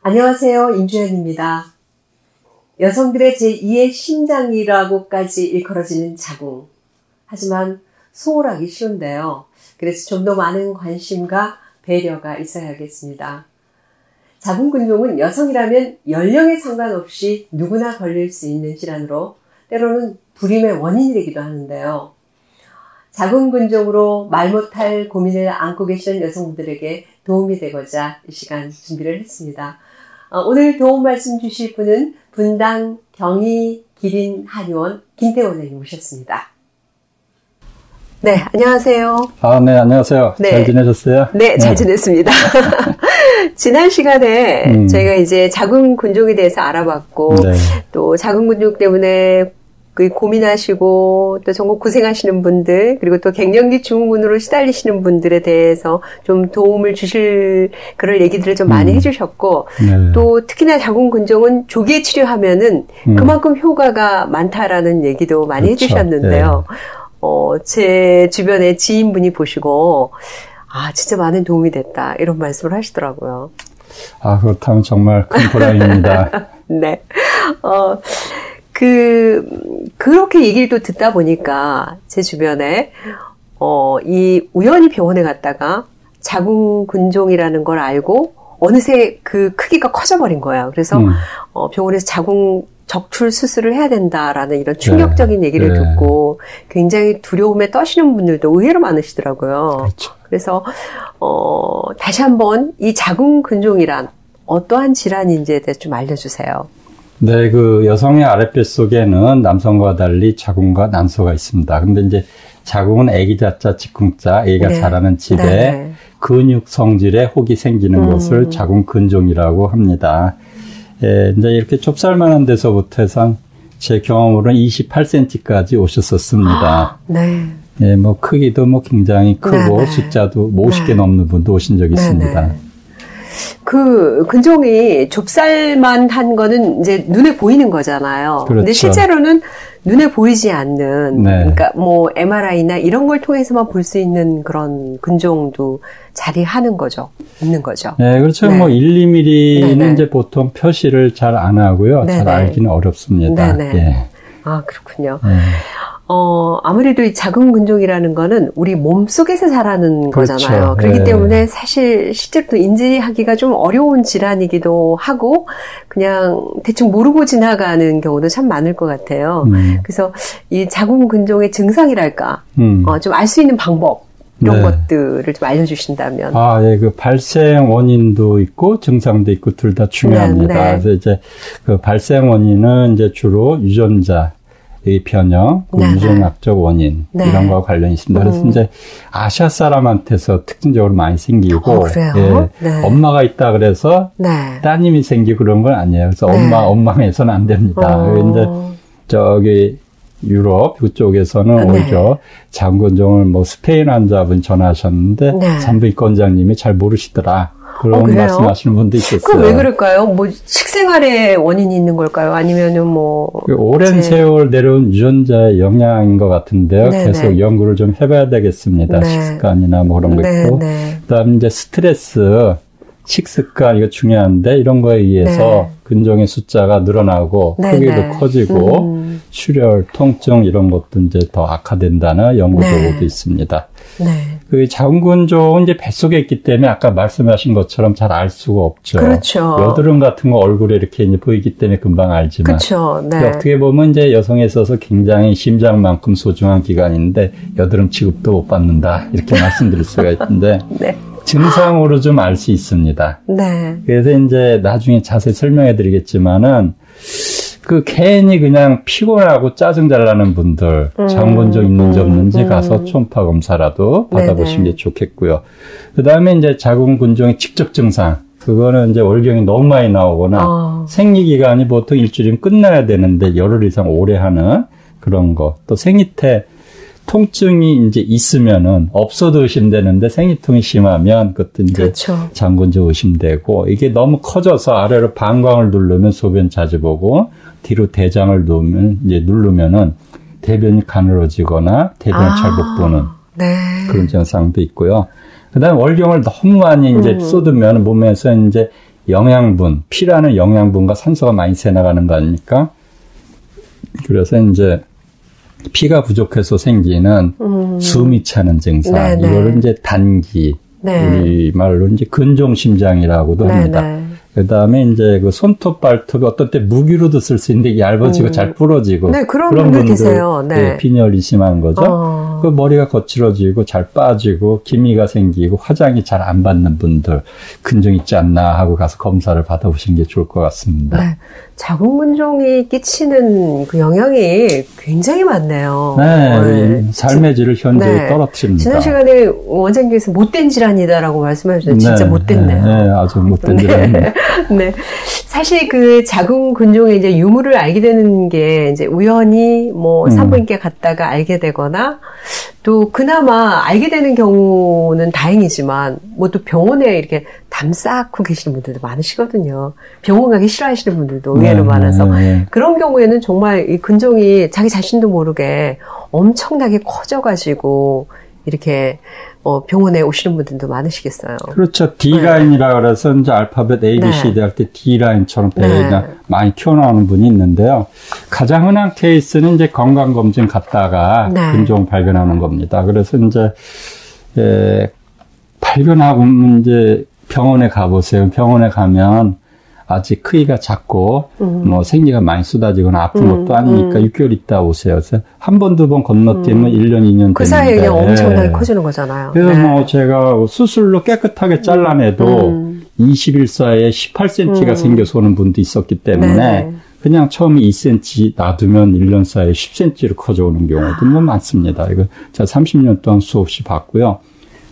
안녕하세요. 임주현입니다. 여성들의 제2의 심장이라고까지 일컬어지는 자궁. 하지만 소홀하기 쉬운데요. 그래서 좀 더 많은 관심과 배려가 있어야겠습니다. 자궁근종은 여성이라면 연령에 상관없이 누구나 걸릴 수 있는 질환으로 때로는 불임의 원인이 되기도 하는데요. 자궁근종으로 말 못할 고민을 안고 계시는 여성분들에게 도움이 되고자 이 시간 준비를 했습니다. 오늘 도움 말씀 주실 분은 분당 경희 기린 한의원 김태원 원장님 모셨습니다. 네, 안녕하세요. 네, 안녕하세요. 네. 잘 지내셨어요? 네, 잘 지냈습니다. 지난 시간에 저희가 이제 자궁근종에 대해서 알아봤고, 네. 또 자궁근종 때문에 고민하시고, 또 정말 고생하시는 분들, 그리고 또 갱년기 증후군으로 시달리시는 분들에 대해서 좀 도움을 주실 그런 얘기들을 좀 많이 해주셨고, 네. 또 특히나 자궁근종은 조기에 치료하면은 그만큼 효과가 많다라는 얘기도 많이 그렇죠. 해주셨는데요. 제 주변에 지인분이 보시고, 진짜 많은 도움이 됐다. 이런 말씀을 하시더라고요. 그렇다면 정말 큰 보람입니다. 네. 그렇게 얘기를 또 듣다 보니까 제 주변에, 우연히 병원에 갔다가 자궁근종이라는 걸 알고 어느새 그 크기가 커져버린 거예요. 그래서, 병원에서 자궁 적출 수술을 해야 된다라는 이런 충격적인 얘기를 듣고 굉장히 두려움에 떠시는 분들도 의외로 많으시더라고요. 그렇죠. 그래서 다시 한번 이 자궁근종이란 어떠한 질환인지에 대해서 좀 알려주세요. 네, 그 여성의 아랫뱃속에는 남성과 달리 자궁과 난소가 있습니다. 근데 이제 자궁은 아기 자자 직궁자, 아기가 자라는 집에 근육 성질에 혹이 생기는 것을 자궁근종이라고 합니다. 이제 이렇게 좁쌀만한 데서부터 해서 제 경험으로는 28cm까지 오셨었습니다. 네. 예, 뭐 크기도 뭐 굉장히 크고 숫자도 50개 넘는 분도 오신 적이 있습니다. 그 근종이 좁쌀만 한 거는 이제 눈에 보이는 거잖아요. 그렇죠. 근데 실제로는 눈에 보이지 않는, 그러니까 뭐 MRI나 이런 걸 통해서만 볼 수 있는 그런 근종도 자리하는 거죠. 있는 거죠. 네, 그렇죠. 뭐 1, 2mm는 이제 보통 표시를 잘 안 하고요. 잘 알기는 어렵습니다. 예. 그렇군요. 아무래도 이 자궁근종이라는 거는 우리 몸 속에서 자라는 거잖아요. 그렇기 때문에 사실 실제로 또 인지하기가 좀 어려운 질환이기도 하고 그냥 대충 모르고 지나가는 경우도 참 많을 것 같아요. 그래서 이 자궁근종의 증상이랄까, 좀 알 수 있는 방법 이런 것들을 좀 알려주신다면. 예, 그 발생 원인도 있고 증상도 있고 둘 다 중요합니다. 그래서 이제 그 발생 원인은 이제 주로 유전자 의 변형, 유전학적 원인 이런 거와 관련이 있습니다. 그래서 이제 아시아 사람한테서 특징적으로 많이 생기고, 엄마가 있다 그래서 따님이 생기고 그런 건 아니에요. 그래서 엄마에서는 안 됩니다. 이제 저기 유럽 그쪽에서는 오히려 자궁근종을 뭐 스페인 환자분 전화하셨는데 산부인과원장님이 잘 모르시더라. 그런 말씀하시는 분도 있었어요. 그럼 왜 그럴까요? 뭐 식생활에 원인이 있는 걸까요? 아니면은 뭐 오랜 세월 내려온 유전자의 영향인 것 같은데요. 계속 연구를 좀 해봐야 되겠습니다. 식습관이나 뭐 그런 거 있고, 그다음 이제 스트레스, 식습관 이거 중요한데 이런 거에 의해서 근종의 숫자가 늘어나고 크기도 커지고 출혈, 통증 이런 것도 이제 더 악화된다는 연구 보고도 있습니다. 그 자궁근종은 이제 뱃속에 있기 때문에 아까 말씀하신 것처럼 잘 알 수가 없죠. 그렇죠. 여드름 같은 거 얼굴에 이렇게 이제 보이기 때문에 금방 알지만. 그렇죠. 어떻게 보면 이제 여성에 있어서 굉장히 심장만큼 소중한 기관인데 여드름 취급도 못 받는다. 이렇게 말씀드릴 수가 있는데. 증상으로 좀 알 수 있습니다. 그래서 이제 나중에 자세히 설명해 드리겠지만은 그 괜히 그냥 피곤하고 짜증 잘 나는 분들 자궁근종 있는지 없는지 가서 초음파 검사라도 받아보시는 게 좋겠고요. 그다음에 이제 자궁근종의 직접 증상 그거는 이제 월경이 너무 많이 나오거나 생리 기간이 보통 일주일이면 끝나야 되는데 열흘 이상 오래 하는 그런 거. 또 생리 때 통증이 이제 있으면은 없어도 의심되는데 생리통이 심하면 그것도 이제 자궁근종 의심되고 이게 너무 커져서 아래로 방광을 누르면 소변 자주 보고 뒤로 대장을 누르면은 대변이 가늘어지거나 대변을 잘 못 보는 그런 증상도 있고요. 그다음에 월경을 너무 많이 이제 쏟으면 몸에서 이제 영양분, 피라는 영양분과 산소가 많이 새 나가는 거 아닙니까? 그래서 이제 피가 부족해서 생기는 숨이 차는 증상, 네네. 이거를 이제 단기, 네. 우리말로 이제 근종심장이라고도 합니다. 네네. 그 다음에 이제 그 손톱, 발톱이 어떤 때 무기로도 쓸 수 있는데 얇아지고 잘 부러지고. 네, 그런 분들 계세요. 네. 네, 빈혈이 심한 거죠. 그 머리가 거칠어지고 잘 빠지고 기미가 생기고 화장이 잘 안 받는 분들 근종 있지 않나 하고 가서 검사를 받아보시는 게 좋을 것 같습니다. 네. 자궁근종이 끼치는 그 영향이 굉장히 많네요. 네, 네. 삶의 질을 현저히 네. 떨어뜨립니다. 지난 시간에 원장님께서 못된 질환이다라고 말씀하셨는데 진짜 네, 못됐네요. 네, 아주 못된 질환이네요. 네. 사실 그 자궁근종의 이제 유무를 알게 되는 게 이제 우연히 뭐 산부인과 갔다가 알게 되거나 또 그나마 알게 되는 경우는 다행이지만 뭐 또 병원에 이렇게 담 쌓고 계시는 분들도 많으시거든요. 병원 가기 싫어하시는 분들도 의외로 많아서 그런 경우에는 정말 이 근종이 자기 자신도 모르게 엄청나게 커져가지고 이렇게 병원에 오시는 분들도 많으시겠어요. 그렇죠. D라인이라 그래서 이제 알파벳 A, B, C, D 할 때 D라인처럼 배가 많이 튀어나오는 분이 있는데요. 가장 흔한 케이스는 이제 건강검진 갔다가 근종 발견하는 겁니다. 그래서 이제, 발견하고 이제 병원에 가보세요. 병원에 가면 아직 크기가 작고 뭐 생리가 많이 쏟아지거나 아픈 것도 아니니까 6개월 있다 오세요. 그래서 한 번, 두 번 건너뛰면 1년, 2년 되는데 그 사이에 그냥 엄청나게 커지는 거잖아요. 그래서 뭐 제가 수술로 깨끗하게 잘라내도 20일 사이에 18cm가 생겨서 오는 분도 있었기 때문에 그냥 처음에 2cm 놔두면 1년 사이에 10cm로 커져오는 경우도 뭐 많습니다. 이거 제가 30년 동안 수없이 봤고요.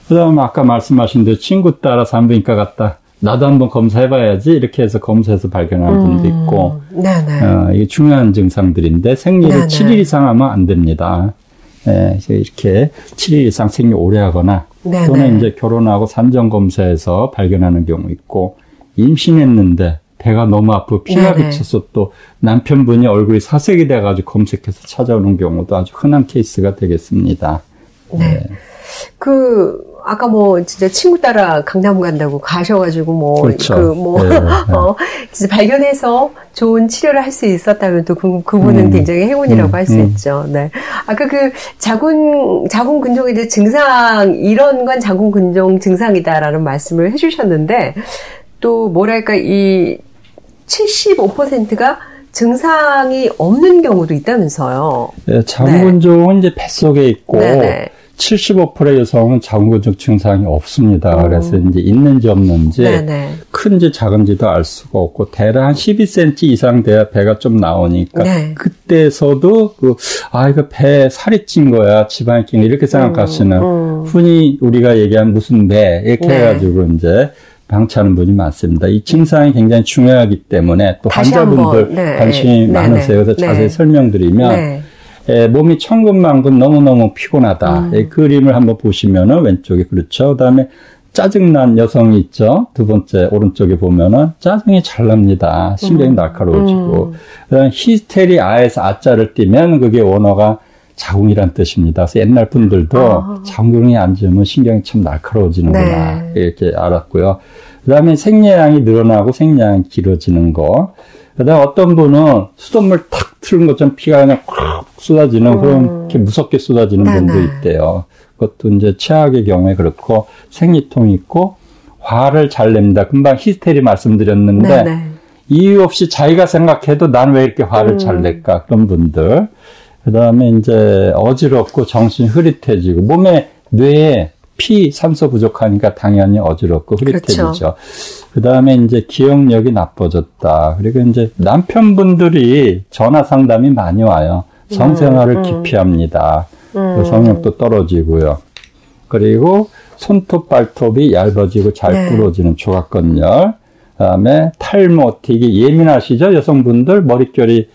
그 다음에 아까 말씀하신 대로 친구 따라 산부인과 갔다 나도 한번 검사해봐야지 이렇게 해서 검사해서 발견하는 분도 있고 이게 중요한 증상들인데 생리를 7일 이상 하면 안 됩니다. 이렇게 7일 이상 생리 오래 하거나 또는 이제 결혼하고 산정검사에서 발견하는 경우 있고 임신했는데 배가 너무 아프고 피가 비쳐서 또 남편분이 얼굴이 사색이 돼가지고 검색해서 찾아오는 경우도 아주 흔한 케이스가 되겠습니다. 아까 뭐, 진짜 친구 따라 강남 간다고 가셔가지고 뭐, 그렇죠. 진짜 발견해서 좋은 치료를 할 수 있었다면 또 그분은 굉장히 행운이라고 할 수 있죠. 네. 아까 자궁근종에 대한 증상, 이런 건 자궁근종 증상이다라는 말씀을 해주셨는데, 또 뭐랄까, 이 75%가 증상이 없는 경우도 있다면서요. 네, 자궁근종은 이제 뱃속에 있고, 75%의 여성은 자궁근종 증상이 없습니다. 그래서 이제 있는지 없는지 큰지 작은지도 알 수가 없고 대략 한 12cm 이상 돼야 배가 좀 나오니까 그때서도 이거 배에 살이 찐 거야, 지방이 낀 거 이렇게 생각하시는 흔히 우리가 얘기한 무슨 배 이렇게 해가지고 이제 방치하는 분이 많습니다. 이 증상이 굉장히 중요하기 때문에 또 환자분들 관심이 많으세요. 그래서 자세히 설명드리면. 몸이 천근만근 너무너무 피곤하다. 그림을 한번 보시면은 왼쪽에 그렇죠. 그다음에 짜증난 여성이 있죠. 두 번째 오른쪽에 보면은 짜증이 잘 납니다. 신경이 날카로워지고. 그다음에 히스테리아에서 아자를 띄면 그게 원어가 자궁이란 뜻입니다. 그래서 옛날 분들도 자궁이 안 좋으면 신경이 참 날카로워지는구나 이렇게 알았고요. 그다음에 생리량이 늘어나고 생리량이 길어지는 거. 그다음 어떤 분은 수돗물 탁 틀은 것처럼 피가 그냥 콱 쏟아지는 그렇게 무섭게 쏟아지는 분도 있대요. 그것도 이제 최악의 경우에 그렇고 생리통이 있고 화를 잘 냅니다. 금방 히스테리 말씀드렸는데 이유 없이 자기가 생각해도 난 왜 이렇게 화를 잘 낼까 그런 분들. 그다음에 이제 어지럽고 정신이 흐릿해지고 몸에 뇌에 산소 부족하니까 당연히 어지럽고 흐릿해지죠. 그다음에 이제 기억력이 나빠졌다. 그리고 이제 남편분들이 전화 상담이 많이 와요. 성생활을 기피합니다. 성욕도 떨어지고요. 그리고 손톱, 발톱이 얇아지고 잘 부러지는 조각건열. 그다음에 탈모, 되게 예민하시죠? 여성분들 머릿결이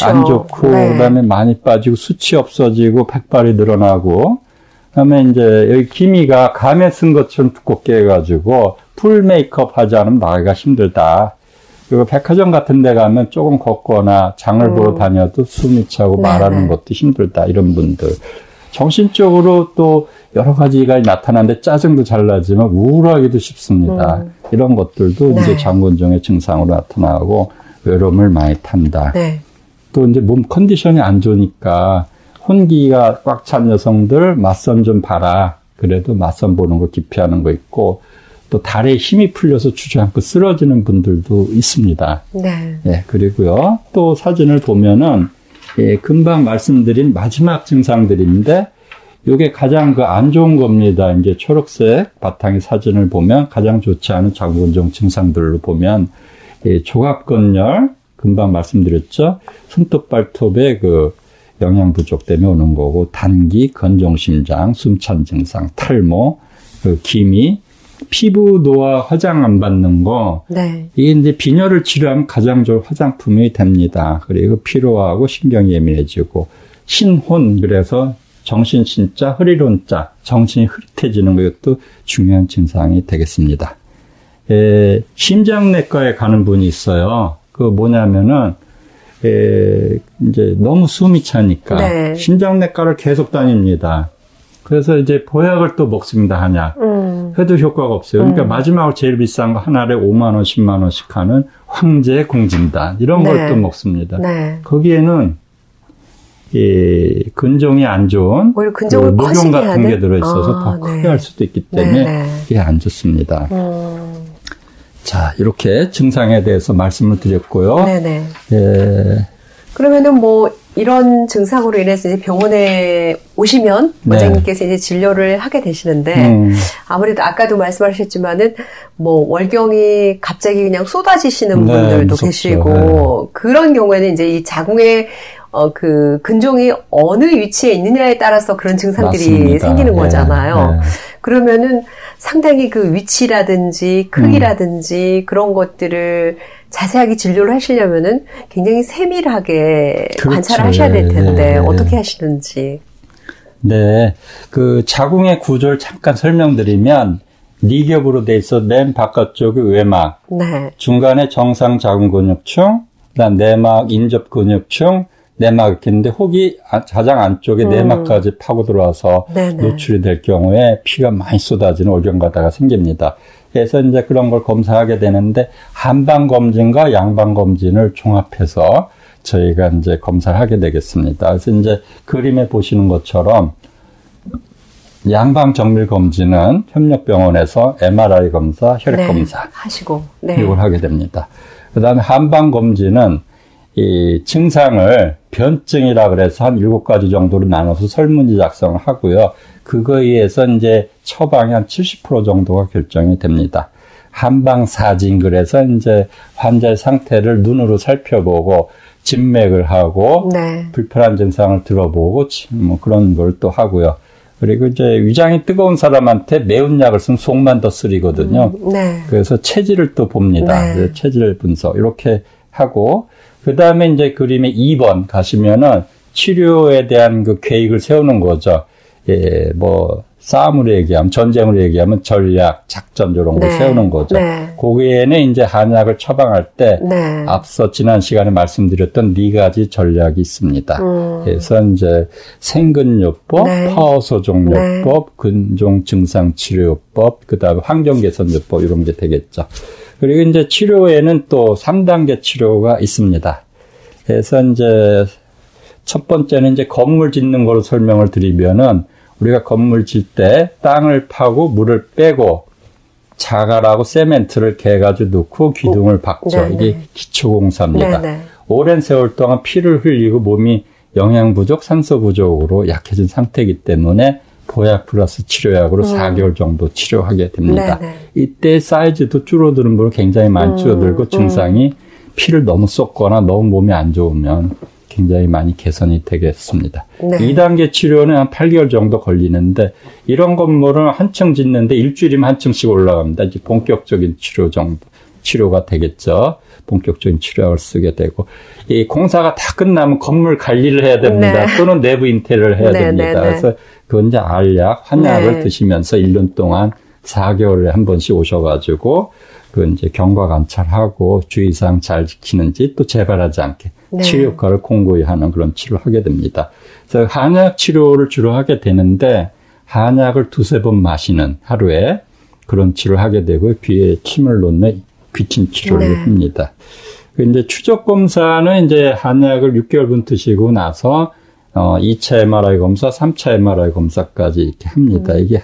안 좋고 그다음에 많이 빠지고 수치 없어지고 백발이 늘어나고 그다음에 이제 여기 기미가 감에 쓴 것처럼 두껍게 해가지고 풀 메이크업 하지 않으면 나가기가 힘들다. 그리고 백화점 같은 데 가면 조금 걷거나 장을 보러 다녀도 숨이 차고 말하는 것도 힘들다. 이런 분들. 정신적으로 또 여러 가지가 나타나는데 짜증도 잘 나지만 우울하기도 쉽습니다. 이런 것들도 네. 이제 장군종의 증상으로 나타나고 외로움을 많이 탄다. 네. 또 이제 몸 컨디션이 안 좋으니까 혼기가 꽉 찬 여성들 맞선 좀 봐라. 그래도 맞선 보는 거 기피하는 거 있고 또 다리에 힘이 풀려서 주저앉고 쓰러지는 분들도 있습니다. 네. 예, 그리고요. 또 사진을 보면은 예, 금방 말씀드린 마지막 증상들인데 이게 가장 그 안 좋은 겁니다. 이제 초록색 바탕의 사진을 보면 가장 좋지 않은 장군종 증상들로 보면 예, 조갑건열 금방 말씀드렸죠. 손톱 발톱에 그 영양 부족 때문에 오는 거고 단기, 건종심장, 숨찬 증상, 탈모, 그 기미, 피부 노화 화장 안 받는 거 네. 이게 이제 빈혈을 치료하면 가장 좋은 화장품이 됩니다. 그리고 피로하고 신경이 예민해지고 신혼 그래서 정신 신자, 흐리론자, 정신이 흐릿해지는 것도 중요한 증상이 되겠습니다. 심장내과에 가는 분이 있어요. 그 뭐냐면은 이제 너무 숨이 차니까 네. 심장내과를 계속 다닙니다. 그래서 이제 보약을 또 먹습니다, 한약. 해도 효과가 없어요. 그러니까 마지막으로 제일 비싼 거 한 알에 5만 원, 10만 원씩 하는 황제 공진단 이런 네. 걸 또 먹습니다. 네. 거기에는 근종이 안 좋은 녹용 같은 게 들어있어서 더 크게 할 수도 있기 때문에 네. 이게 안 좋습니다. 자, 이렇게 증상에 대해서 말씀을 드렸고요. 네네. 예. 그러면은 뭐 이런 증상으로 인해서 이제 병원에 오시면 네. 원장님께서 이제 진료를 하게 되시는데 아무래도 아까도 말씀하셨지만은 뭐 월경이 갑자기 그냥 쏟아지시는 네, 분들도 무섭죠. 계시고 네. 그런 경우에는 이제 이 자궁의 그 근종이 어느 위치에 있느냐에 따라서 그런 증상들이 맞습니다. 생기는 거잖아요. 네. 그러면은 상당히 그 위치라든지 크기라든지 그런 것들을 자세하게 진료를 하시려면은 굉장히 세밀하게 그렇죠. 관찰을 하셔야 될 텐데 네. 어떻게 하시는지. 네, 그 자궁의 구조를 잠깐 설명드리면 니겹으로 돼 있어 맨 바깥쪽이 외막, 네. 중간에 정상 자궁근육층, 그다음 내막 인접근육층, 내막 이렇게 있는데 혹이 가장 안쪽에 내막까지 파고 들어와서 네네. 노출이 될 경우에 피가 많이 쏟아지는 월경가다가 생깁니다. 그래서 이제 그런 걸 검사하게 되는데 한방 검진과 양방 검진을 종합해서 저희가 이제 검사를 하게 되겠습니다. 그래서 이제 그림에 보시는 것처럼 양방 정밀 검진은 협력병원에서 MRI 검사, 혈액 검사 하시고 네. 이걸 하게 됩니다. 그다음에 한방 검진은 이 증상을 변증이라 그래서 한 7가지 정도로 나눠서 설문지 작성을 하고요. 그거에 의해서 이제 처방이 한 70% 정도가 결정이 됩니다. 한방 사진 그래서 이제 환자의 상태를 눈으로 살펴보고 진맥을 하고 네. 불편한 증상을 들어보고 뭐 그런 걸 또 하고요. 그리고 이제 위장이 뜨거운 사람한테 매운 약을 쓰면 속만 더 쓰리거든요. 네. 그래서 체질을 또 봅니다. 네. 체질 분석 이렇게 하고 그 다음에 이제 그림에 2번 가시면은 치료에 대한 그 계획을 세우는 거죠. 예, 뭐, 싸움으로 얘기하면, 전쟁으로 얘기하면 전략, 작전 이런 걸 세우는 거죠. 네. 거기에는 이제 한약을 처방할 때 네. 앞서 지난 시간에 말씀드렸던 4가지 전략이 있습니다. 그래서 이제 생근요법, 네. 파워소종요법, 네. 근종 증상 치료요법, 그 다음에 환경개선요법 이런 게 되겠죠. 그리고 이제 치료에는 또 3단계 치료가 있습니다. 그래서 이제 첫 번째는 이제 건물 짓는 거로 설명을 드리면은 우리가 건물 짓 때 땅을 파고 물을 빼고 자갈하고 세멘트를 개가지고 넣고 기둥을 박죠. 네네. 이게 기초공사입니다. 네네. 오랜 세월 동안 피를 흘리고 몸이 영양 부족, 산소 부족으로 약해진 상태이기 때문에 보약 플러스 치료약으로 4개월 정도 치료하게 됩니다. 네네. 이때 사이즈도 줄어드는 분은 굉장히 많이 줄어들고 증상이 피를 너무 쏟거나 너무 몸이 안 좋으면 굉장히 많이 개선이 되겠습니다. 네. 2단계 치료는 한 8개월 정도 걸리는데 이런 건물은 한 층 짓는데 일주일이면 한 층씩 올라갑니다. 이제 본격적인 치료가 되겠죠. 본격적인 치료약을 쓰게 되고 이 공사가 다 끝나면 건물 관리를 해야 됩니다. 네. 또는 내부 인테리어를 해야 됩니다. 그래서 그건 이제 알약, 환약을 드시면서 1년 동안 4개월에 한 번씩 오셔가지고 그 이제 경과 관찰하고 주의사항 잘 지키는지 또 재발하지 않게 네. 치료 효과를 공고히 하는 그런 치료를 하게 됩니다. 그래서 한약 치료를 주로 하게 되는데 한약을 2-3번 마시는 하루에 그런 치료를 하게 되고 귀에 침을 놓는 귀침 치료를 네. 합니다. 이제 추적 검사는 이제 한약을 6개월분 드시고 나서 2차 MRI 검사, 3차 MRI 검사까지 이렇게 합니다. 이게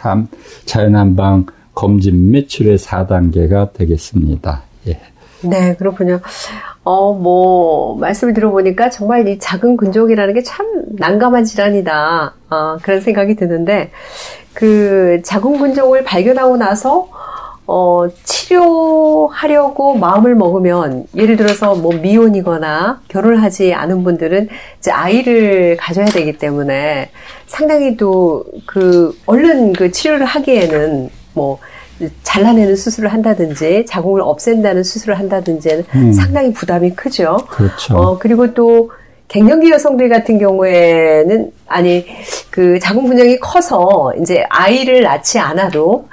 자연한방 검진 및 치료의 4단계가 되겠습니다. 예. 네, 그렇군요. 말씀을 들어보니까 정말 이 자궁 근종이라는 게 참 난감한 질환이다. 그런 생각이 드는데, 그 자궁 근종을 발견하고 나서, 치료하려고 마음을 먹으면, 예를 들어서 미혼이거나 결혼을 하지 않은 분들은 이제 아이를 가져야 되기 때문에 상당히 또 얼른 그 치료를 하기에는 잘라내는 수술을 한다든지 자궁을 없앤다는 수술을 한다든지는 상당히 부담이 크죠. 그렇죠. 그리고 또 갱년기 여성들 같은 경우에는 그 자궁 근종이 커서 이제 아이를 낳지 않아도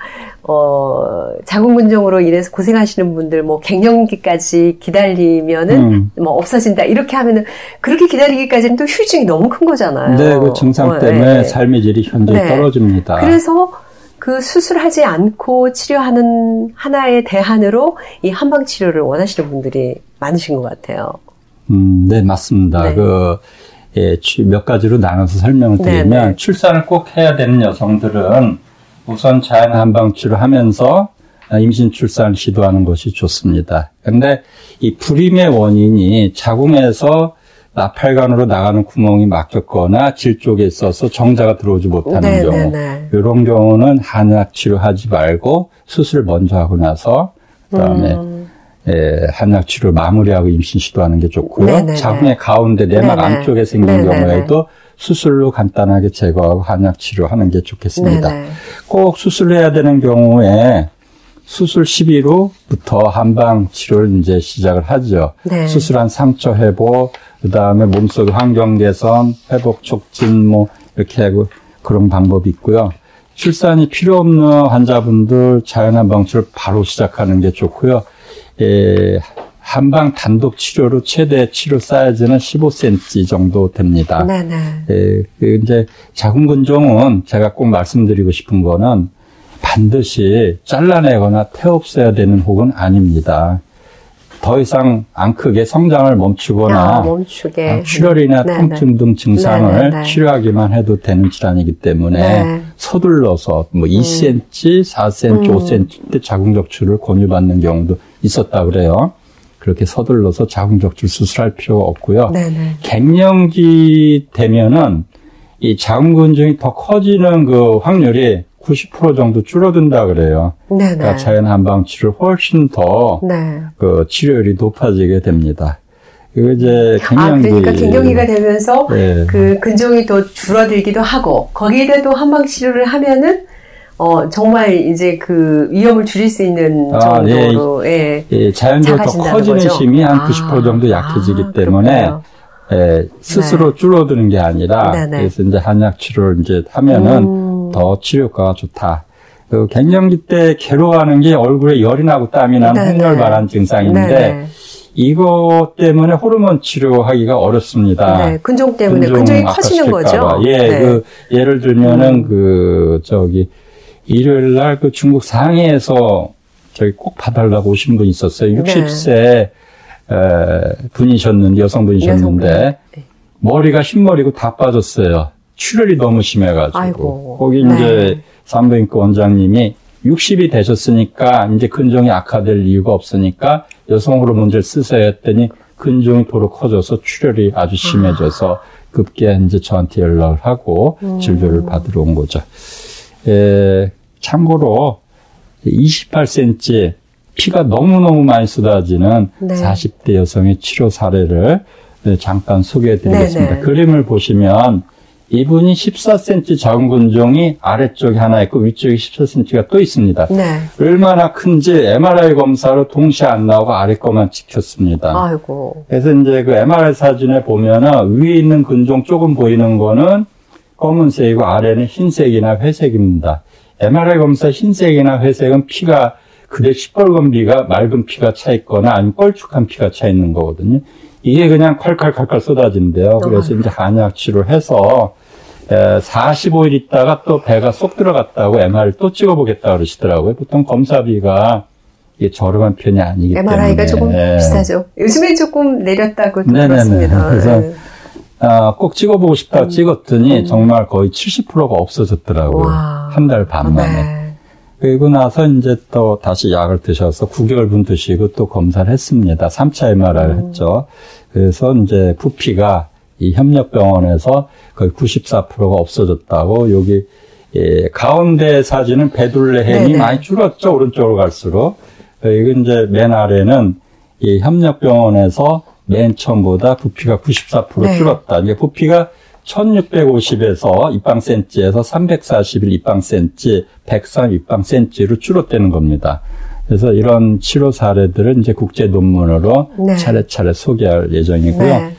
자궁 근종으로 인해서 고생하시는 분들 갱년기까지 기다리면은 없어진다 이렇게 하면은 그렇게 기다리기까지는 또 후유증이 너무 큰 거잖아요. 네, 그 증상 때문에 삶의 질이 현저히 네. 떨어집니다. 그래서 그 수술하지 않고 치료하는 하나의 대안으로 이 한방 치료를 원하시는 분들이 많으신 것 같아요. 네, 맞습니다. 네. 몇 가지로 나눠서 설명을 드리면, 네네. 출산을 꼭 해야 되는 여성들은 우선 자연 한방 치료를 하면서 임신 출산을 시도하는 것이 좋습니다. 근데 이 불임의 원인이 자궁에서 나팔관으로 나가는 구멍이 막혔거나 질 쪽에 있어서 정자가 들어오지 못하는 경우, 이런 경우는 한약 치료하지 말고 수술 먼저 하고 나서 그다음에 한약 치료를 마무리하고 임신 시도하는 게 좋고요. 네네네. 자궁의 가운데 내막 안쪽에 생긴 경우에도 수술로 간단하게 제거하고 한약 치료하는 게 좋겠습니다. 네네. 꼭 수술해야 되는 경우에 수술 10일후부터 한방 치료를 이제 시작을 하죠. 네. 수술한 상처 회복, 그 다음에 몸속 환경 개선, 회복 촉진, 이렇게 하고 그런 방법이 있고요. 출산이 필요 없는 환자분들 자연 한방 치료를 바로 시작하는 게 좋고요. 한방 단독 치료로 최대 치료 사이즈는 15cm 정도 됩니다. 네네. 이제 자궁 근종은 제가 꼭 말씀드리고 싶은 거는 반드시 잘라내거나 태없애야 되는 혹은 아닙니다. 더 이상 안 크게 성장을 멈추거나 출혈이나 통증 등 증상을 치료하기만 해도 되는 질환이기 때문에 서둘러서 2cm, 4cm, 5cm 때 자궁적출을 권유받는 경우도 있었다 그래요. 그렇게 서둘러서 자궁적출 수술할 필요가 없고요. 네네. 갱년기 되면은 이 자궁 근종이 더 커지는 그 확률이 90% 정도 줄어든다 그래요. 네네. 그러니까 자연 한방 치료를 훨씬 더 그 치료율이 높아지게 됩니다. 그리고 이제 갱년기. 그러니까 갱년기가 되면서 그 근종이 더 줄어들기도 하고 거기에다 또 한방 치료를 하면은 정말 이제 그 위험을 줄일 수 있는 정도로 자연적으로 더 커지는 거죠? 힘이 한 90% 정도 약해지기 때문에 스스로 줄어드는 게 아니라 그래서 이제 한약 치료를 이제 하면은 더 치료 효과가 좋다. 그 갱년기 때 괴로워하는 게 얼굴에 열이 나고 땀이 나는 홍열 발한 증상인데 이거 때문에 호르몬 치료하기가 어렵습니다. 근종 때문에 근종이 커지는 거죠. 예를 들면은 일요일 날 그 중국 상해에서 저기 꼭 봐달라고 오신 분이 있었어요. 60세 분이셨는데 여성분이셨는데 머리가 흰머리고 다 빠졌어요. 출혈이 너무 심해가지고. 아이고. 거기 이제 산부인과 원장님이 60이 되셨으니까 이제 근종이 악화될 이유가 없으니까 여성 호르몬제를 쓰세요 했더니 근종이 도로 커져서 출혈이 아주 심해져서 급기야 이제 저한테 연락을 하고 진료를 받으러 온 거죠. 참고로 28cm 피가 너무너무 많이 쏟아지는 40대 여성의 치료 사례를 잠깐 소개해 드리겠습니다. 그림을 보시면 이분이 14cm 자궁 근종이 아래쪽에 하나 있고 위쪽에 14cm가 또 있습니다. 얼마나 큰지 MRI 검사로 동시에 안 나오고 아래 거만 찍혔습니다. 아이고. 그래서 이제 그 MRI 사진에 보면은 위에 있는 근종 조금 보이는 거는 검은색이고 아래는 흰색이나 회색입니다. MRI 검사 흰색이나 회색은 피가 그대 시뻘건 피가 맑은 피가 차 있거나 아니면 뻘쭉한 피가 차 있는 거거든요. 이게 그냥 콸콸콸콸 쏟아진대요. 그래서 이제 한약 치료해서 45일 있다가 또 배가 쏙 들어갔다고 MR을 또 찍어보겠다 그러시더라고요. 보통 검사비가 이게 저렴한 편이 아니기 때문에. MRI가 조금 비싸죠. 요즘에 조금 내렸다고 들었습니다. 그래서 꼭 찍어보고 싶다고 찍었더니 정말 거의 70%가 없어졌더라고요. 한 달 반 만에. 네. 그리고 나서 이제 또 다시 약을 드셔서 9개월분 드시고 또 검사를 했습니다. 3차 MRI를 했죠. 그래서 이제 부피가 이 협력병원에서 거의 94%가 없어졌다고 여기 가운데 사진은 배둘레햄이 많이 줄었죠. 오른쪽으로 갈수록. 이건 이제 맨 아래는 이 협력병원에서 맨 처음보다 부피가 94% 줄었다. 이게 부피가 1650에서 입방센치에서 341 입방센치, 103 입방센치로 줄었다는 겁니다. 그래서 이런 치료 사례들은 이제 국제 논문으로 차례차례 소개할 예정이고요.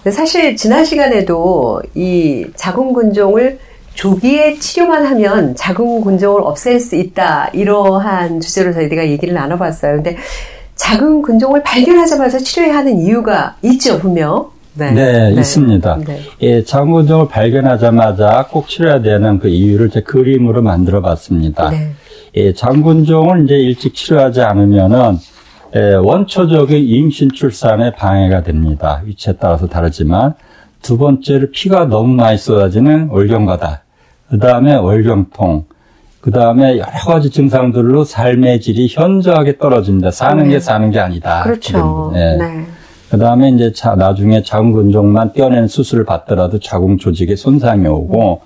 네. 사실 지난 시간에도 이 자궁근종을 조기에 치료만 하면 자궁근종을 없앨 수 있다. 이러한 주제로 저희가 얘기를 나눠봤어요. 근데 자궁근종을 발견하자마자 치료해야 하는 이유가 있죠, 분명. 네, 있습니다. 예, 자궁근종을 발견하자마자 꼭 치료해야 되는 그 이유를 제 그림으로 만들어 봤습니다. 예, 자궁근종을 이제 일찍 치료하지 않으면은, 원초적인 임신 출산에 방해가 됩니다. 위치에 따라서 다르지만, 두 번째로 피가 너무 많이 쏟아지는 월경과다. 그 다음에 월경통. 그 다음에 여러 가지 증상들로 삶의 질이 현저하게 떨어집니다. 사는 게 아니다. 그렇죠. 그 다음에 이제 나중에 자궁근종만 떼어내는 수술을 받더라도 자궁 조직에 손상이 오고,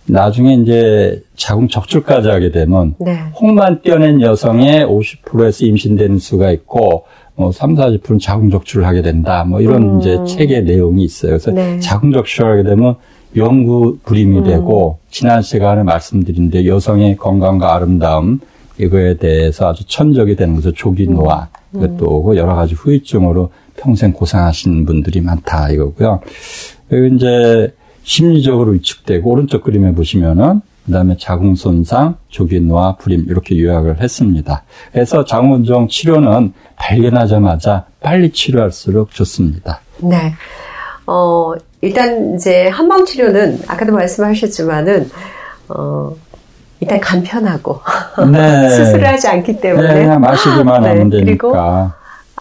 나중에 이제 자궁 적출까지 하게 되면, 혹만 떼어낸 여성의 50%에서 임신되는 수가 있고, 30-40%는 자궁 적출을 하게 된다. 이런 이제 책의 내용이 있어요. 그래서 자궁 적출을 하게 되면 영구 불임이 되고, 지난 시간에 말씀드린 데 여성의 건강과 아름다움, 이거에 대해서 아주 천적이 되는 것을 조기 노화, 이것도 오고 여러 가지 후유증으로 평생 고생하시는 분들이 많다 이거고요. 그리고 이제 심리적으로 위축되고 오른쪽 그림에 보시면은 그다음에 자궁 손상, 조기 노화, 불임 이렇게 요약을 했습니다. 그래서 자궁근종 치료는 발견하자마자 빨리 치료할수록 좋습니다. 네. 일단 이제 한방 치료는 아까도 말씀하셨지만은 일단 간편하고 수술을 하지 않기 때문에 그냥 마시기만 하면 되니까. 그리고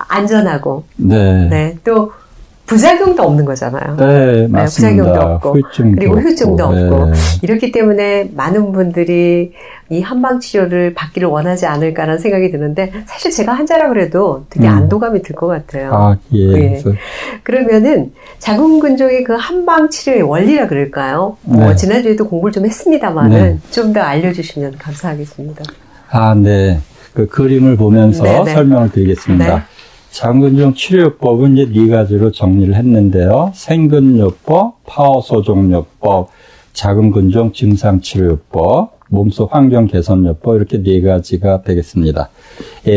안전하고 또 부작용도 없는 거잖아요. 네, 맞습니다. 부작용도 없고 그리고 후유증도 없고 이렇기 때문에 많은 분들이 이 한방 치료를 받기를 원하지 않을까라는 생각이 드는데 사실 제가 환자라 그래도 되게 안도감이 들 것 같아요. 그러면은 자궁근종의 그 한방 치료의 원리라 그럴까요? 지난주에도 공부를 좀 했습니다만은 좀 더 알려주시면 감사하겠습니다. 그 그림을 보면서 설명을 드리겠습니다. 자궁근종 치료요법은 이제 4가지로 정리를 했는데요. 생근요법, 파워소종요법, 자궁근종 증상치료요법, 몸속 환경 개선요법 이렇게 4가지가 되겠습니다.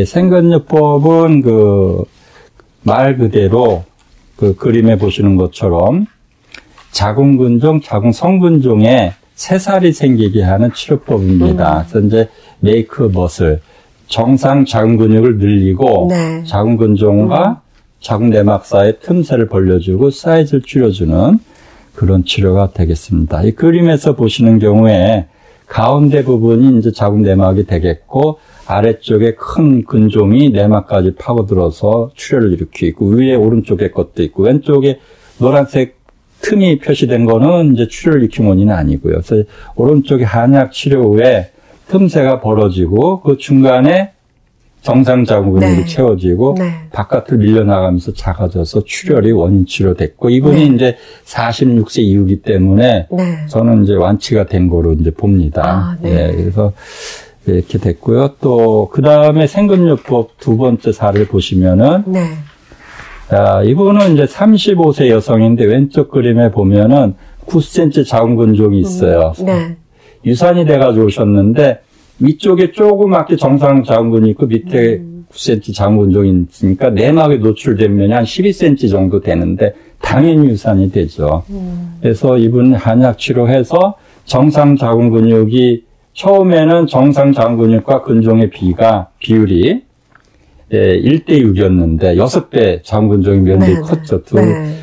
생근요법은 말 그대로 그 그림에 보시는 것처럼 자궁근종, 자궁성근종에 새살이 생기게 하는 치료법입니다. 그래서 이제 메이크 머슬 정상 자궁 근육을 늘리고 자궁근종과 자궁내막 사이의 틈새를 벌려주고 사이즈를 줄여주는 그런 치료가 되겠습니다. 이 그림에서 보시는 경우에 가운데 부분이 이제 자궁내막이 되겠고 아래쪽에 큰 근종이 내막까지 파고들어서 출혈을 일으키고 위에 오른쪽에 것도 있고 왼쪽에 노란색 틈이 표시된 거는 이제 출혈을 일으킨 원인은 아니고요. 그래서 오른쪽에 한약 치료 후에 틈새가 벌어지고 그 중간에 정상 자궁 근육이 채워지고 바깥으로 밀려나가면서 작아져서 출혈이 원인 치료됐고 이분이 이제 46세 이후이기 때문에 저는 이제 완치가 된 거로 이제 봅니다. 그래서 이렇게 됐고요. 또 그 다음에 생근요법 2번째 사례를 보시면은 이분은 이제 35세 여성인데 왼쪽 그림에 보면은 9cm 자궁근종이 있어요. 유산이 돼가지고 오셨는데 위쪽에 조그맣게 정상 자궁근이 있고 밑에 9cm 자궁근종이 있으니까 내막에 노출된 면이 한 12cm 정도 되는데 당연히 유산이 되죠. 그래서 이분 한약 치료해서 정상 자궁근육이 처음에는 정상 장근육과 근종의 비율이 1대6이었는데 6배 장근종이 면적이 컸죠.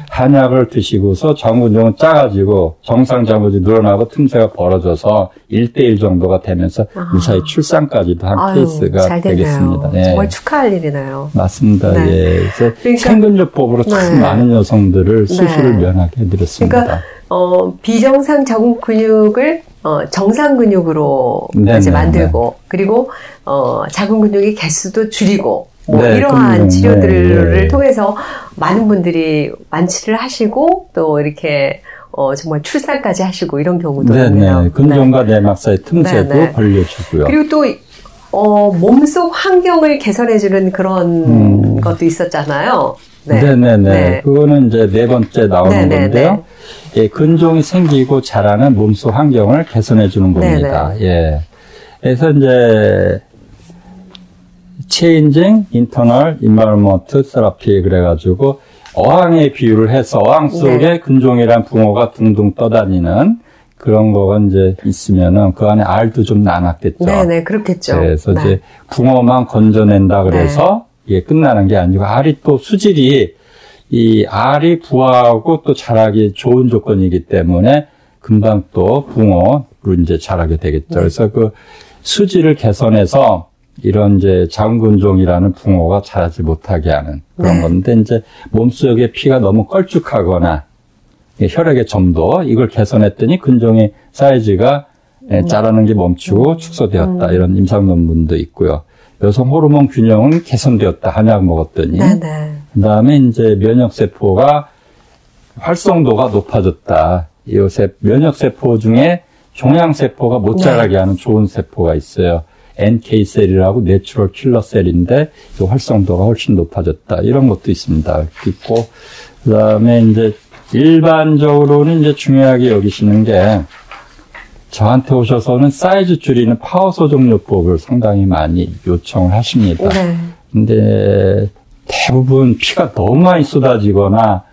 한약을 드시고서 장근종은 작아지고 정상 장근종이 늘어나고 틈새가 벌어져서 1대1 정도가 되면서 무사히 출산까지도 한 케이스가 되겠습니다. 정말 축하할 일이네요. 맞습니다. 그래서 생근요법으로 참 많은 여성들을 수술을 면하게 해드렸습니다. 그러니까 비정상 자궁 근육을 정상 근육으로 이제 만들고 그리고 자궁 근육의 개수도 줄이고 이러한 치료들을 통해서 많은 분들이 완치를 하시고 또 이렇게 정말 출산까지 하시고 이런 경우도 있네요. 근종과 내막 사이 틈새도 벌려주고요. 그리고 또 몸속 환경을 개선해주는 그런 것도 있었잖아요. 그거는 이제 4번째 나오는 건데요. 근종이 생기고 자라는 몸속 환경을 개선해 주는 겁니다. 그래서 이제 Changing Internal Environment Therapy 그래가지고 어항에 비유를 해서 어항 속에 근종이란 붕어가 둥둥 떠다니는 그런 거가 이제 있으면은 그 안에 알도 좀 나눴겠죠. 그렇겠죠. 그래서 이제 붕어만 건져낸다 그래서 이게 끝나는 게 아니고 알이 또 수질이 이 알이 부화하고 또 자라기 좋은 조건이기 때문에 금방 또 붕어로 이제 자라게 되겠죠. 그래서 그 수질을 개선해서 이런 이제 자궁근종이라는 붕어가 자라지 못하게 하는 그런 건데 이제 몸속에 피가 너무 걸쭉하거나 혈액의 점도 이걸 개선했더니 근종의 사이즈가 자라는 게 멈추고 축소되었다. 이런 임상 논문도 있고요. 여성 호르몬 균형은 개선되었다. 한약 먹었더니. 그다음에 이제 면역세포가 활성도가 높아졌다. 요새 면역세포 중에 종양세포가 못 자라게 하는 좋은 세포가 있어요. NK셀이라고 내추럴 킬러셀인데 그 활성도가 훨씬 높아졌다. 이런 것도 있습니다. 있고 그다음에 이제 일반적으로는 이제 중요하게 여기시는 게 저한테 오셔서는 사이즈 줄이는 파워 소정요법을 상당히 많이 요청을 하십니다. 근데 대부분 피가 너무 많이 쏟아지거나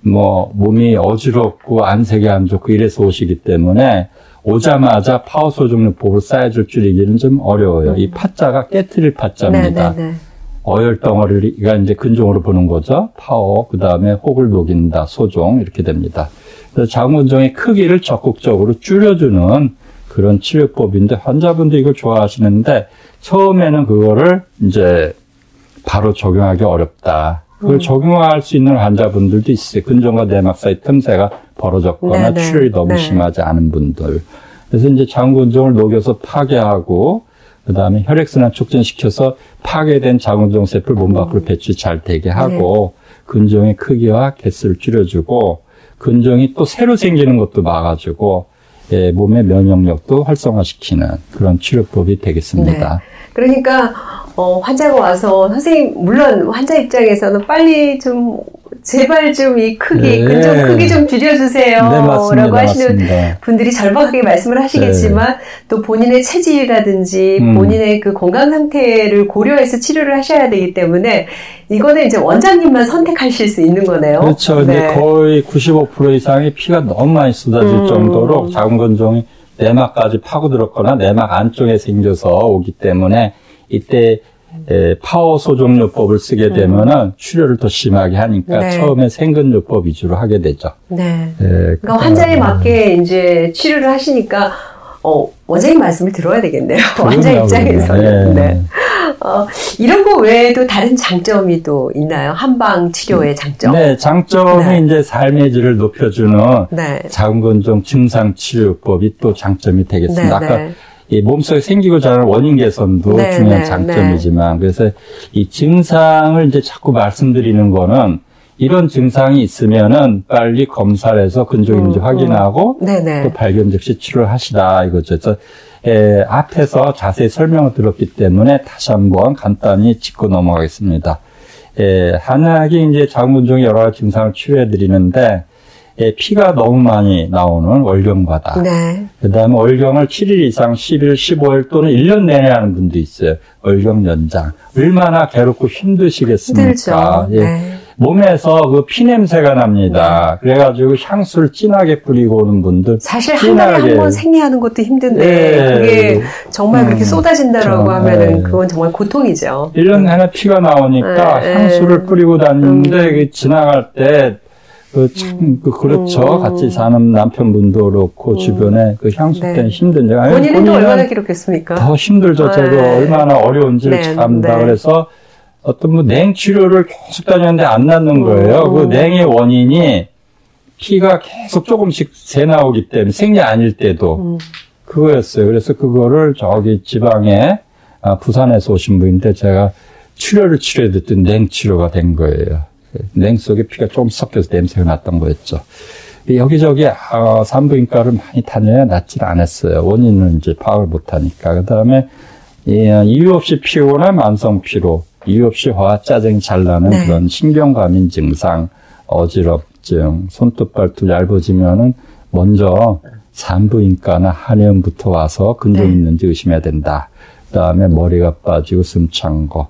뭐 몸이 어지럽고 안색이 안 좋고 이래서 오시기 때문에 오자마자 파워 소정요법을 사이즈를 줄이기는 좀 어려워요. 이 파자가 깨트릴 파자입니다. 어혈덩어리가 이제 근종으로 보는 거죠. 파워, 그 다음에 혹을 녹인다, 소종 이렇게 됩니다. 그래서 자궁근종의 크기를 적극적으로 줄여주는 그런 치료법인데 환자분도 이걸 좋아하시는데 처음에는 그거를 이제 바로 적용하기 어렵다. 그걸 적용할 수 있는 환자분들도 있어요. 근종과 내막 사이 틈새가 벌어졌거나 출혈이 너무 심하지 않은 분들. 그래서 이제 자궁근종을 녹여서 파괴하고 그다음에 혈액순환 촉진시켜서 파괴된 자궁근종 세포를 몸 밖으로 배출 잘 되게 하고 근종의 크기와 개수를 줄여주고 근종이 또 새로 생기는 것도 막아주고 몸의 면역력도 활성화시키는 그런 치료법이 되겠습니다. 그러니까 환자가 와서 선생님 물론 환자 입장에서는 빨리 좀 제발 좀 이 크기 근종 크기 좀 줄여주세요 라고 하시는 분들이 절박하게 말씀을 하시겠지만 또 본인의 체질이라든지 본인의 그 건강 상태를 고려해서 치료를 하셔야 되기 때문에 이거는 이제 원장님만 선택하실 수 있는 거네요. 그렇죠. 근데 거의 95% 이상의 피가 너무 많이 쏟아질 정도로 자궁근종이 내막까지 파고들었거나 내막 안쪽에 생겨서 오기 때문에 이때 파워 소정요법을 쓰게 되면은 출혈을 더 심하게 하니까 처음에 생근요법 위주로 하게 되죠. 그러니까 환자에 맞게 이제 치료를 하시니까 원장님 말씀을 들어야 되겠네요. 환자 입장에서는. 이런 거 외에도 다른 장점이 또 있나요? 한방 치료의 장점? 장점이 이제 삶의 질을 높여주는 자궁근종 증상 치료법이 또 장점이 되겠습니다. 아까 이 몸속에 생기고 자라는 원인 개선도 중요한 장점이지만 그래서 이 증상을 이제 자꾸 말씀드리는 거는 이런 증상이 있으면은 빨리 검사를 해서 근종인지 확인하고 또 발견 즉시 치료를 하시라 이거죠. 그래서 앞에서 자세히 설명을 들었기 때문에 다시 한번 간단히 짚고 넘어가겠습니다. 한약이 이제 자궁근종의 여러 가지 증상을 치료해 드리는데 피가 너무 많이 나오는 월경바다. 그 다음에 월경을 7일 이상 10일, 15일 또는 1년 내내 하는 분도 있어요. 월경 연장. 얼마나 괴롭고 힘드시겠습니까? 몸에서 그 피 냄새가 납니다. 그래가지고 향수를 진하게 뿌리고 오는 분들. 사실 한 달에 한 번 생리하는 것도 힘든데, 네. 그게 정말 그렇게 쏟아진다라고 하면은 그건 정말 고통이죠. 1년 내내 피가 나오니까 향수를 뿌리고 다니는데, 지나갈 때, 그렇죠. 같이 사는 남편분도 그렇고, 주변에 그 향수 때문에 힘든데. 본인은 또 얼마나 기록했습니까? 더 힘들죠. 제가 얼마나 어려운지를 참다. 그래서 어떤 냉치료를 계속 다녔는데 안 낫는 거예요. 그 냉의 원인이 피가 계속 조금씩 새 나오기 때문에 생리 아닐 때도 그거였어요. 그래서 그거를 저기 지방에, 부산에서 오신 분인데 제가 치료를 치료해줬더니 냉치료가 된 거예요. 냉 속에 피가 조금 섞여서 냄새가 났던 거였죠. 여기저기 산부인과를 많이 다녀야 낫질 않았어요. 원인은 이제 파악을 못하니까. 그 다음에 이유 없이 피곤한 만성 피로, 이유 없이 화와 짜증이 잘 나는 그런 신경과민 증상, 어지럽증, 손톱 발톱 얇아지면은 먼저 산부인과나 한의원부터 와서 근종 있는지 의심해야 된다. 그 다음에 머리가 빠지고 숨 찬 거.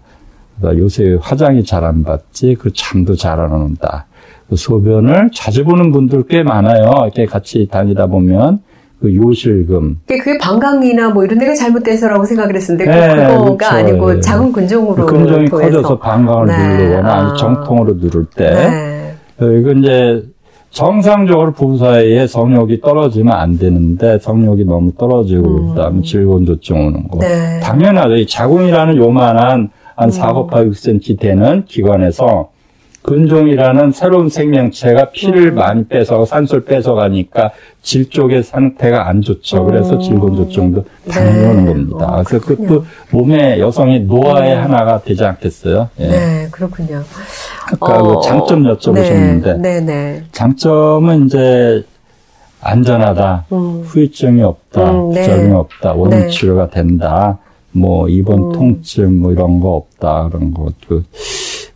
요새 화장이 잘 안 받지, 그 잠도 잘 안 온다. 그 소변을 자주 보는 분들 꽤 많아요. 이렇게 같이 다니다 보면, 그 요실금. 그게 방광이나 뭐 이런 데가 잘못돼서라고 생각을 했었는데, 그거가 그렇죠. 아니고 작은 근종으로. 근종이 커져서 방광을 누르거나 정통으로 누를 때. 이건 이제 정상적으로 부부 사이에 성욕이 떨어지면 안 되는데, 성욕이 너무 떨어지고, 그 다음에 질곤조증 오는 거. 당연하죠. 이 자궁이라는 요만한 한 4 곱하기 6cm 되는 기관에서 근종이라는 새로운 생명체가 피를 많이 뺏어가고 산소를 뺏어가니까 질 쪽의 상태가 안 좋죠. 그래서 질곤조증도 당연히 오는 겁니다. 그래서 그것도 몸의 여성의 노화의 하나가 되지 않겠어요? 예. 네, 그렇군요. 아까 그 장점 여쭤보셨는데 장점은 이제 안전하다, 후유증이 없다, 부작용이 없다, 원인 치료가 된다. 뭐 입원 통증 뭐 이런 거 없다 그런 거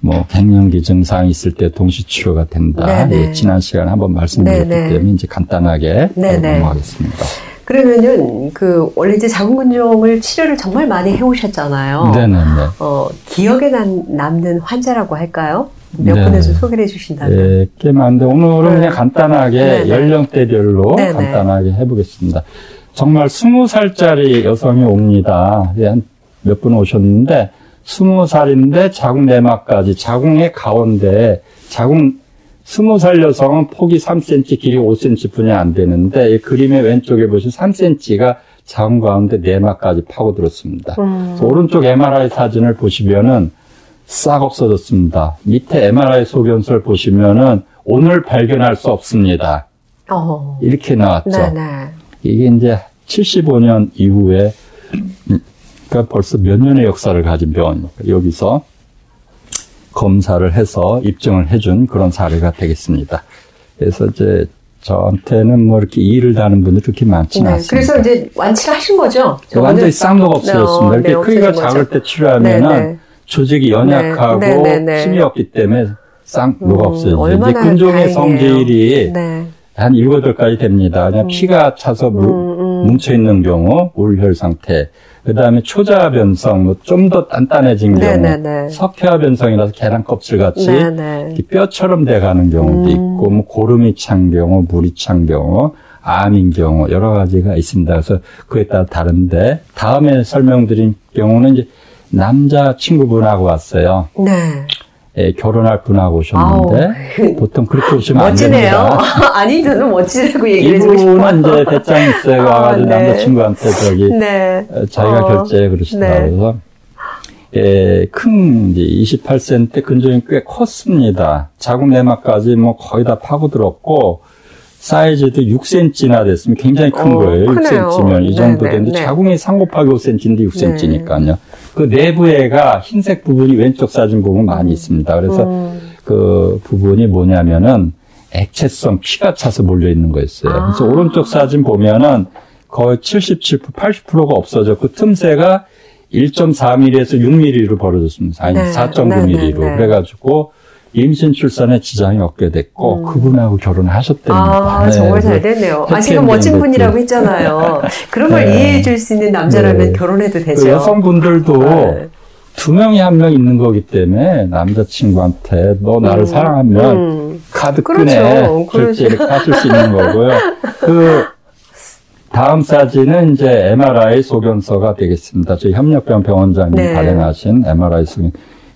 뭐 갱년기 증상이 있을 때 동시 치료가 된다. 예, 지난 시간에 한번 말씀드렸기 때문에 이제 간단하게 넘어가겠습니다. 그러면은 원래 이제 자궁근종을 치료를 정말 많이 해오셨잖아요. 기억에 남는 환자라고 할까요? 몇 분에 좀 소개를 해주신다면. 네, 꽤 많은데 오늘은 그냥 간단하게 연령대별로 간단하게 해보겠습니다. 정말 20살짜리 여성이 옵니다. 한 몇 분 오셨는데 20살인데 자궁 내막까지 자궁의 가운데 20살 여성은 폭이 3cm, 길이 5cm 분이 안 되는데 이 그림의 왼쪽에 보시면 3cm가 자궁 가운데 내막까지 파고들었습니다. 오른쪽 MRI 사진을 보시면은 싹 없어졌습니다. 밑에 MRI 소견서를 보시면은 오늘 발견할 수 없습니다. 이렇게 나왔죠. 이게 이제 75년 이후에, 그러니까 벌써 몇 년의 역사를 가진 병원입니다. 여기서 검사를 해서 입증을 해준 그런 사례가 되겠습니다. 그래서 이제 저한테는 뭐 이렇게 이의를 다는 분들이 그렇게 많지는 않습니다. 그래서 이제 완치를 하신 거죠? 완전히 쌍노가 없어졌습니다. 이렇게 크기가 작을 때 치료하면은 조직이 연약하고 힘이 없기 때문에 쌍노가 없어지죠. 이제 근종의 성질이 한 7, 8가지 됩니다. 그냥 피가 차서 뭉쳐있는 경우, 울혈 상태. 그 다음에 초자변성, 뭐 좀 더 단단해진 경우, 석회화변성이라서 계란 껍질같이 뼈처럼 돼가는 경우도 있고, 뭐 고름이 찬 경우, 물이 찬 경우, 암인 경우, 여러 가지가 있습니다. 그래서 그에 따라 다른데, 다음에 설명드린 경우는 이제 남자 친구분하고 왔어요. 예, 결혼할 분하고 오셨는데 보통 그렇게 오시면 안 됩니다. 아니 저는 멋지다고 얘기를 해주고 싶어요. 이분은 이제 배짱 있어요. 와가지고 남자친구한테 저기 자기가 결제해 그러시더라고요. 예, 큰 이제 28cm 근종이 꽤 컸습니다. 자궁 내막까지 뭐 거의 다 파고들었고 사이즈도 6cm나 됐으면 굉장히 큰 거예요. 크네요. 6cm면 이 정도 되는데 자궁이 3 곱하기 5cm인데 6cm니까요. 그 내부에가 흰색 부분이 왼쪽 사진 보면 많이 있습니다. 그래서 그 부분이 뭐냐면은 액체성 피가 차서 몰려 있는 거였어요. 그래서 오른쪽 사진 보면은 거의 77%, 80%가 없어졌고 틈새가 1.4mm에서 6mm로 벌어졌습니다. 아니 4.9mm로. 그래가지고 임신 출산에 지장이 없게 됐고 그분하고 결혼하셨답니다. 정말 잘 됐네요. 지금 멋진 분이라고 했잖아요. 그런 걸 이해해 줄 수 있는 남자라면 결혼해도 되죠. 그 여성분들도 두 명이 한 명 있는 거기 때문에 남자친구한테 너 나를 사랑하면 카드 끄네. 그렇죠. 이렇게 하실 수 있는 거고요. 그 다음 사진은 이제 MRI 소견서가 되겠습니다. 저희 협력병 병원장님이 발행하신 MRI 소견.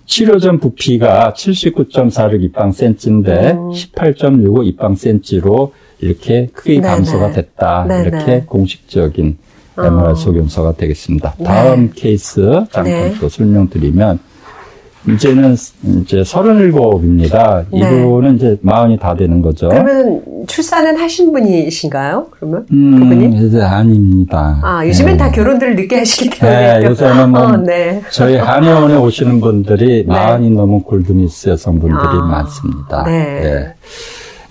치료 전 부피가 79.46 입방센치인데 18.65 입방센치로 이렇게 크게 감소가 됐다. 이렇게 공식적인 MRI 소견서가 되겠습니다. 다음 케이스 잠깐 또 설명드리면 이제는 이제 37입니다. 이분은 이제 40이 다 되는 거죠. 그러면 출산은 하신 분이신가요? 그러면 그분이? 이제 아닙니다. 아, 요즘엔 다 결혼들을 늦게 하시기 때문에. 네, 요새는 뭐 저희 한의원에 오시는 분들이 40이 넘은 골드미스 여성분들이 많습니다. 네.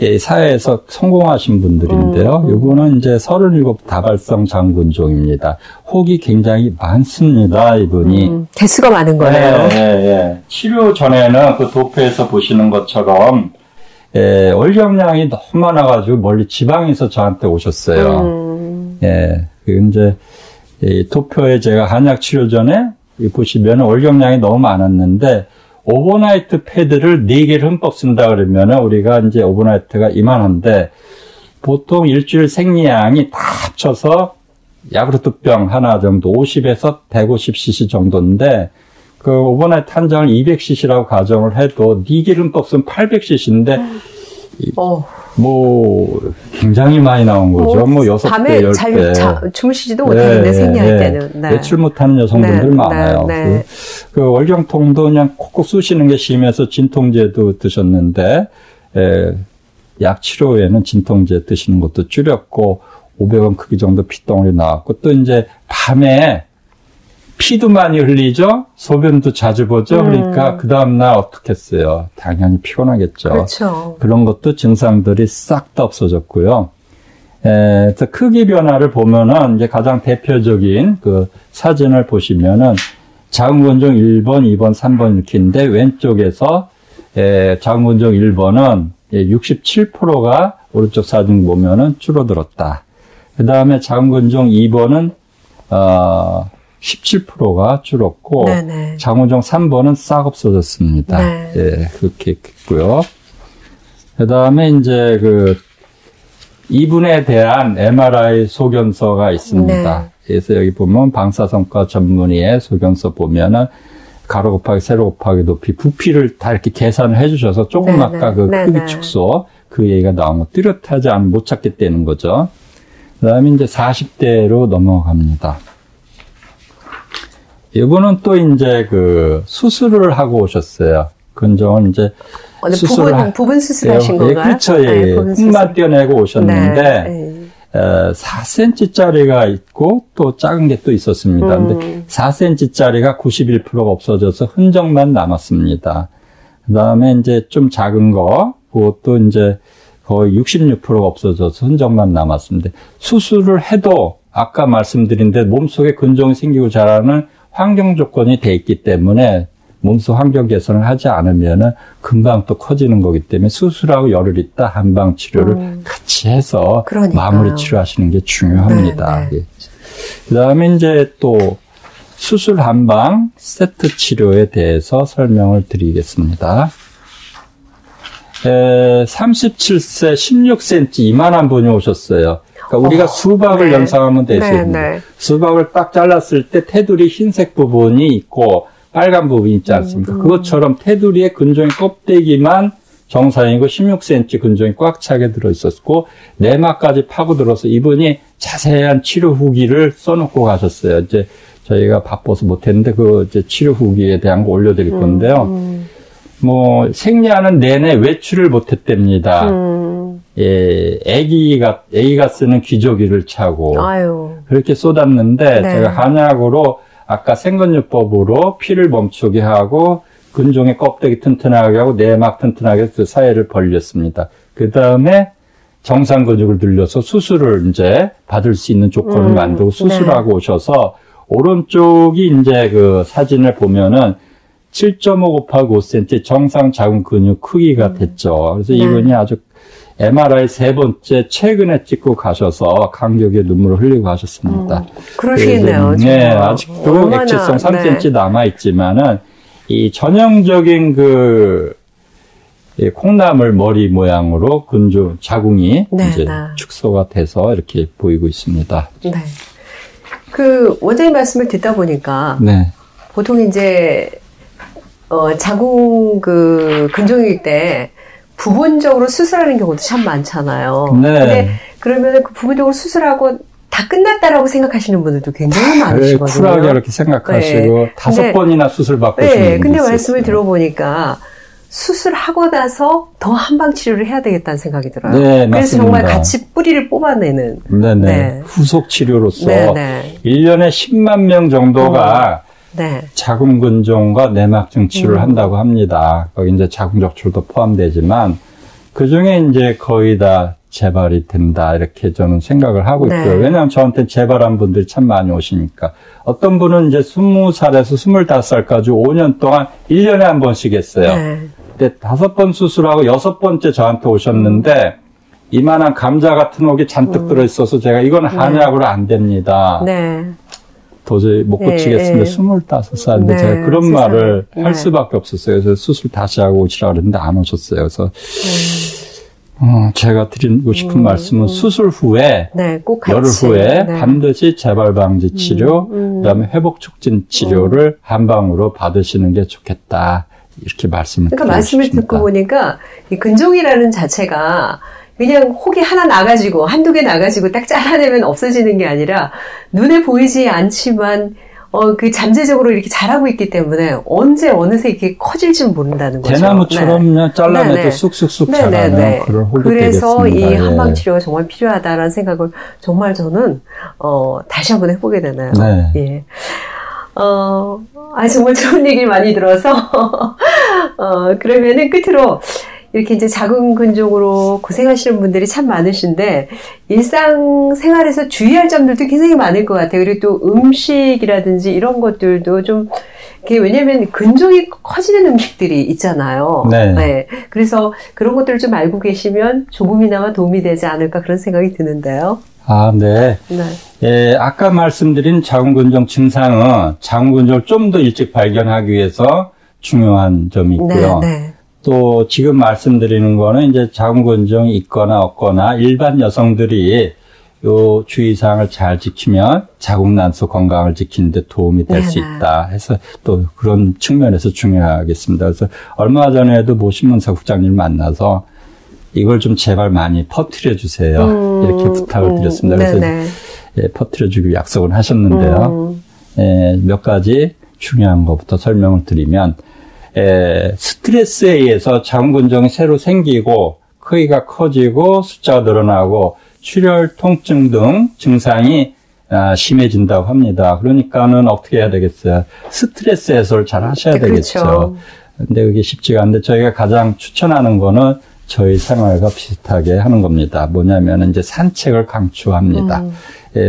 예, 사회에서 성공하신 분들인데요. 이분은 이제 37 다발성 장근종입니다. 혹이 굉장히 많습니다, 이분이. 개수가 많은 거네요. 네. 치료 전에는 그 도표에서 보시는 것처럼, 월경량이 너무 많아가지고 멀리 지방에서 저한테 오셨어요. 예, 이제, 도표에 제가 한약 치료 전에 보시면 월경량이 너무 많았는데, 오버나이트 패드를 4개를 흠뻑 쓴다 그러면은 우리가 이제 오버나이트가 이만한데 보통 일주일 생리량이 다 합쳐서 야구르트병 하나 정도 50에서 150cc 정도인데 그 오버나이트 한 장을 200cc라고 가정을 해도 4개를 흠뻑 쓰면 800cc인데 뭐 굉장히 많이 나온 거죠. 뭐 6배, 밤에 10배. 잘 주무시지도 못하는데 생리할 때는. 외출 못하는 여성분들 많아요. 그 월경통도 그냥 콕콕 쑤시는 게 심해서 진통제도 드셨는데 약 치료 후에는 진통제 드시는 것도 줄였고 500원 크기 정도 피덩어리 나왔고 또 이제 밤에 피도 많이 흘리죠? 소변도 자주 보죠? 그러니까 그 다음날 어떻게 했어요? 당연히 피곤하겠죠. 그렇죠. 그런 것도 증상들이 싹 다 없어졌고요. 그래서 크기 변화를 보면은 이제 가장 대표적인 그 사진을 보시면은 자궁근종 1번, 2번, 3번 이렇게 있는데 왼쪽에서 자궁근종 1번은 67%가 오른쪽 사진 보면은 줄어들었다. 그 다음에 자궁근종 2번은 17%가 줄었고 자궁근종 3번은 싹 없어졌습니다. 예, 그렇게 했고요. 그 다음에 이제 그 이분에 대한 MRI 소견서가 있습니다. 그래서 여기 보면 방사선과 전문의의 소견서 보면은 가로 곱하기 세로 곱하기 높이 부피를 다 이렇게 계산을 해주셔서 조금 아까 그 크기 축소 그 얘기가 나온 거 뚜렷하지 않으면 못 찾겠다는 거죠. 그 다음에 이제 40대로 넘어갑니다. 이분은 또 이제 그 수술을 하고 오셨어요. 근종은 이제 부분 수술하신 건가요? 그렇죠. 예. 흙만 떼어내고 오셨는데 4cm짜리가 있고 또 작은 게 또 있었습니다. 근데 4cm짜리가 91%가 없어져서 흔적만 남았습니다. 그 다음에 이제 좀 작은 거, 그것도 이제 거의 66%가 없어져서 흔적만 남았습니다. 수술을 해도 아까 말씀드린 데 몸속에 근종이 생기고 자라는 환경 조건이 돼 있기 때문에 몸속 환경 개선을 하지 않으면은 금방 또 커지는 거기 때문에 수술하고 열흘 있다 한방 치료를 같이 해서 마무리 치료하시는 게 중요합니다. 그 다음에 이제 또 수술 한방 세트 치료에 대해서 설명을 드리겠습니다. 37세 16cm 이만한 분이 오셨어요. 그러니까 우리가 수박을 연상하면 되죠. 수박을 딱 잘랐을 때 테두리 흰색 부분이 있고 빨간 부분이 있지 않습니까? 그것처럼 테두리의 근종의 껍데기만 정상이고 16cm 근종이 꽉 차게 들어있었고 내막까지 파고들어서 이분이 자세한 치료 후기를 써놓고 가셨어요. 이제 저희가 바빠서 못했는데 그 이제 치료 후기에 대한 거 올려드릴 건데요. 뭐 생리하는 내내 외출을 못했답니다. 예, 아기가 쓰는 기저귀를 차고 그렇게 쏟았는데 제가 한약으로 아까 생건요법으로 피를 멈추게 하고 근종의 껍데기 튼튼하게 하고 내막 튼튼하게 해서 그 사이를 벌렸습니다. 그 다음에 정상 근육을 늘려서 수술을 이제 받을 수 있는 조건을 만들고 수술하고 오셔서 오른쪽이 이제 그 사진을 보면은 7.5 곱하기 5cm 정상 자궁 근육 크기가 됐죠. 그래서 이분이 아주 MRI 3번째 최근에 찍고 가셔서 감격의 눈물을 흘리고 가셨습니다. 그러시겠네요. 네, 아직도 액체성 3cm 네. 남아있지만은, 이 전형적인 콩나물 머리 모양으로 근종, 자궁이 네, 이제 축소가 돼서 이렇게 보이고 있습니다. 네. 원장님 말씀을 듣다 보니까, 네. 보통 이제, 자궁 근종일 때, 부분적으로 수술하는 경우도 참 많잖아요. 네. 근데 그러면 부분적으로 수술하고 다 끝났다라고 생각하시는 분들도 굉장히 많으시거든요. 쿨하게 이렇게 생각하시고 네. 5번이나 수술 받고 싶은 분들 근데 말씀을 들어보니까 수술하고 나서 더 한방 치료를 해야 되겠다는 생각이 들어요. 네, 그래서 맞습니다. 정말 같이 뿌리를 뽑아내는. 네네. 네. 후속 치료로서 네네. 1년에 10만 명 정도가 네. 자궁 근종과 내막증 치료를 한다고 합니다. 거기 이제 자궁 적출도 포함되지만 그 중에 이제 거의 다 재발이 된다 이렇게 저는 생각을 하고 있고요. 네. 왜냐하면 저한테 재발한 분들이 참 많이 오시니까 어떤 분은 이제 20살에서 25살까지 5년 동안 1년에 한 번씩 했어요. 네. 근데 5번 수술하고 6번째 저한테 오셨는데 이만한 감자 같은 옥이 잔뜩 들어있어서 제가 이건 한약으로 안 됩니다. 네. 도저히 못 고치겠습니다. 25살인데 네, 제가 그런 세상에. 말을 할 수밖에 없었어요. 그래서 수술 다시 하고 오시라고 그랬는데 안 오셨어요. 그래서 제가 드리고 싶은 말씀은 수술 후에 네, 꼭 같이, 열흘 후에 네. 반드시 재발 방지 치료, 그다음에 회복 촉진 치료를 한방으로 받으시는 게 좋겠다. 이렇게 말씀을 드리고 그러니까 말씀을 싶습니다. 듣고 보니까 이 근종이라는 자체가 그냥 혹이 하나 나가지고 한두 개 나가지고 딱 잘라내면 없어지는 게 아니라 눈에 보이지 않지만 잠재적으로 이렇게 자라고 있기 때문에 언제 어느새 이렇게 커질지 모른다는 거죠. 대나무처럼요. 네. 잘라내도 쑥쑥쑥 자라는 그런 혹이 그래서 이 한방 치료가 정말 필요하다라는 생각을 정말 저는 다시 한번 해보게 되나요. 네. 예. 정말 좋은 얘기를 많이 들어서 그러면은 끝으로 이렇게 이제 자궁 근종으로 고생하시는 분들이 참 많으신데 일상생활에서 주의할 점들도 굉장히 많을 것 같아요. 그리고 또 음식이라든지 이런 것들도 좀 왜냐하면 근종이 커지는 음식들이 있잖아요. 네. 네. 그래서 그런 것들을 좀 알고 계시면 조금이나마 도움이 되지 않을까 그런 생각이 드는데요. 네. 네. 예, 아까 말씀드린 자궁 근종 증상은 자궁 근종을 좀 더 일찍 발견하기 위해서 중요한 점이 있고요. 네, 네. 또 지금 말씀드리는 거는 이제 자궁 근종이 있거나 없거나 일반 여성들이 요 주의사항을 잘 지키면 자궁난소 건강을 지키는 데 도움이 될 수 있다 해서 또 그런 측면에서 중요하겠습니다. 그래서 얼마 전에도 신문사 국장님 만나서 이걸 좀 제발 많이 퍼뜨려 주세요. 이렇게 부탁을 드렸습니다. 그래서 예, 퍼뜨려 주기로 약속을 하셨는데요. 몇 가지 중요한 것부터 설명을 드리면 스트레스에 의해서 자궁 근종이 새로 생기고 크기가 커지고 숫자가 늘어나고 출혈, 통증 등 증상이 심해진다고 합니다. 그러니까는 어떻게 해야 되겠어요? 스트레스 해소를 잘 하셔야 되겠죠. 근데 그게 쉽지가 않은데 저희가 가장 추천하는 거는 저희 생활과 비슷하게 하는 겁니다. 뭐냐면 이제 산책을 강추합니다.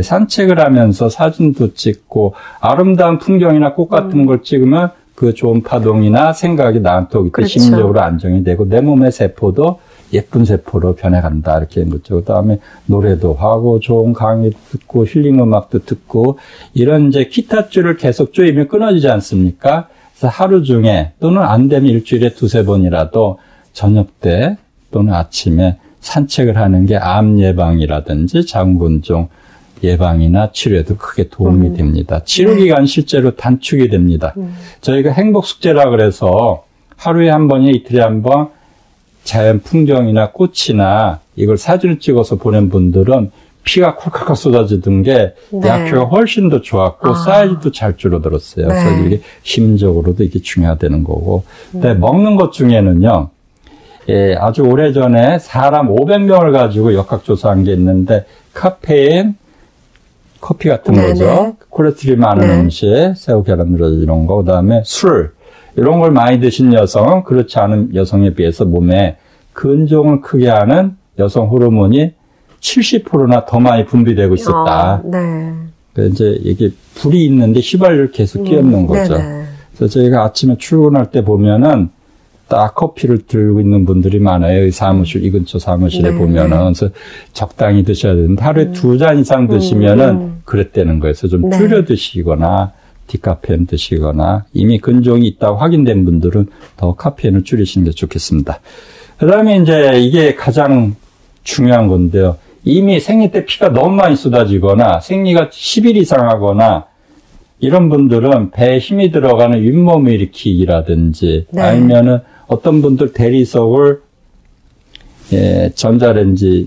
산책을 하면서 사진도 찍고 아름다운 풍경이나 꽃 같은 걸 찍으면 그 좋은 파동이나 생각이 나한테 오기 때문에 심리적으로 안정이 되고 내 몸의 세포도 예쁜 세포로 변해간다 이렇게 하는 거죠. 그다음에 노래도 하고 좋은 강의도 듣고 힐링 음악도 듣고 이런 이제 기타 줄을 계속 조이면 끊어지지 않습니까? 그래서 하루 중에 또는 안 되면 일주일에 2-3번이라도 저녁 때 또는 아침에 산책을 하는 게 암 예방이라든지 자궁 근종 예방이나 치료에도 크게 도움이 됩니다. 치료 기간 실제로 단축이 됩니다. 저희가 행복 숙제라 그래서 하루에 한 번이나 이틀에 한 번 자연 풍경이나 꽃이나 이걸 사진을 찍어서 보낸 분들은 피가 콜칵 쏟아지던 게 약효가 훨씬 더 좋았고 사이즈도 잘 줄어들었어요. 그래서 이게 심적으로도 이게 중요하다는 거고. 근데 먹는 것 중에는요. 아주 오래전에 사람 500명을 가지고 역학조사한 게 있는데 카페인, 커피 같은 거죠. 콜레스테롤이 많은 음식, 새우, 계란, 누러지 이런 거. 그다음에 술. 이런 걸 많이 드신 여성은 그렇지 않은 여성에 비해서 몸에 근종을 크게 하는 여성 호르몬이 70%나 더 많이 분비되고 있었다. 그래서 이제 이게 불이 있는데 휘발유를 계속 끼얹는 거죠. 그래서 저희가 아침에 출근할 때 보면은 딱 커피를 들고 있는 분들이 많아요. 이 근처 사무실에 보면은. 그래서 적당히 드셔야 되는데 하루에 2잔 이상 드시면은 그랬다는 거예요. 그래서 좀 줄여 드시거나 디카페인 드시거나 이미 근종이 있다고 확인된 분들은 더 카페인을 줄이시는 게 좋겠습니다. 그 다음에 이제 이게 가장 중요한 건데요. 이미 생리 때 피가 너무 많이 쏟아지거나 생리가 10일 이상 하거나 이런 분들은 배에 힘이 들어가는 윗몸 일으키기라든지 아니면은 어떤 분들 대리석을 전자레인지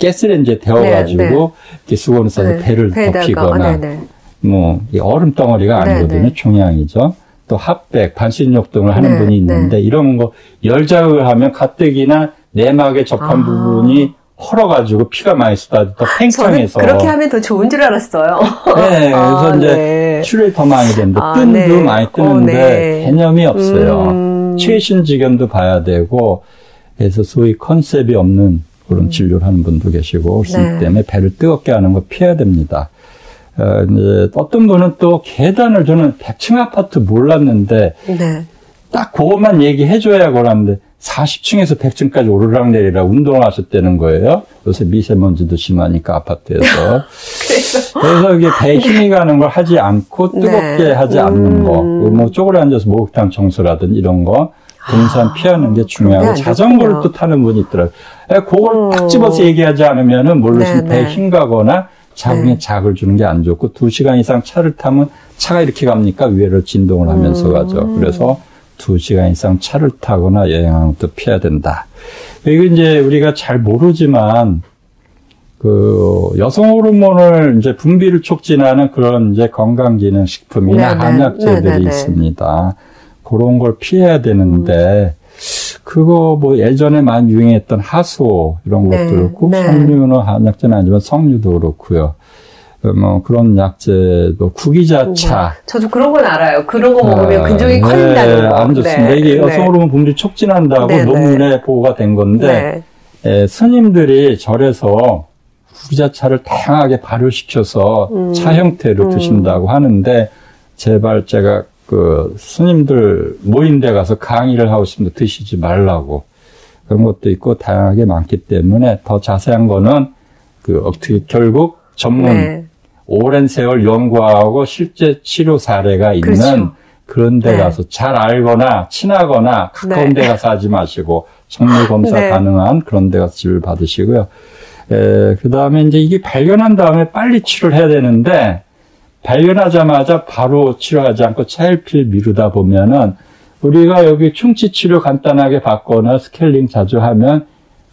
가스레인지에 데워가지고 이렇게 수건을 써서 배를 덮이거나 뭐 얼음 덩어리가 아니거든요. 종양이죠. 또 핫백, 반신욕 등을 하는 분이 있는데 이런 거 열 자극을 하면 가뜩이나 내막에 접한 부분이 헐어가지고 피가 많이 쏟아져 더 팽창해서 그렇게 하면 더 좋은 줄 알았어요. 네, 그래서 이제 출혈이 더 많이 되는데 뜸도 많이 뜨는데 개념이 없어요. 최신 지견도 봐야 되고 그래서 소위 컨셉이 없는 그런 진료를 하는 분도 계시고 그렇기 때문에 배를 뜨겁게 하는 거 피해야 됩니다. 이제 어떤 분은 또 계단을 저는 100층 아파트 몰랐는데 딱 그것만 얘기해줘야 그러는데 40층에서 100층까지 오르락내리락 운동을 하셨다는 거예요. 요새 미세먼지도 심하니까 아파트에서. 그래서 이게 배에 힘이 가는 걸 하지 않고 뜨겁게 하지 않는 거. 뭐 쪼그려 앉아서 목욕탕 청소라든 이런 거. 등산 피하는 게 중요하고 자전거를 또 타는 분이 있더라고요. 그걸 딱 집어서 얘기하지 않으면은 모르시면 배에 힘 가거나 자궁에 자극을 주는 게 안 좋고 2시간 이상 차를 타면 차가 이렇게 갑니까? 위로 진동을 하면서 가죠. 그래서 2시간 이상 차를 타거나 여행하는 것도 피해야 된다. 이거 이제 우리가 잘 모르지만 그 여성 호르몬을 이제 분비를 촉진하는 그런 이제 건강기능식품이나 한약재들이 있습니다. 그런 걸 피해야 되는데 그거 뭐 예전에 많이 유행했던 하수오 이런 것도 그렇고 석류는 한약재는 아니지만 석류도 그렇고요. 뭐 그런 약재도 구기자차. 저도 그런 건 알아요. 그런 거 먹으면 근종이 커진다는 거. 안 좋습니다. 이게 여성 호르몬 분비를 촉진한다고 논문에 보고가 된 건데 스님들이 절에서 구기자차를 다양하게 발효시켜서 차 형태로 드신다고 하는데 제발 제가 그 스님들 모임대 가서 강의를 하고 싶은데 드시지 말라고 그런 것도 있고 다양하게 많기 때문에 더 자세한 거는 그 어떻게 결국 전문 오랜 세월 연구하고 실제 치료 사례가 있는 그런 데 가서 잘 알거나 친하거나 가까운 데 가서 하지 마시고 정밀 검사 가능한 그런 데 가서 치료를 받으시고요. 그 다음에 이제 이게 발견한 다음에 빨리 치료를 해야 되는데 발견하자마자 바로 치료하지 않고 차일피일 미루다 보면은 우리가 여기 충치 치료 간단하게 받거나 스케일링 자주 하면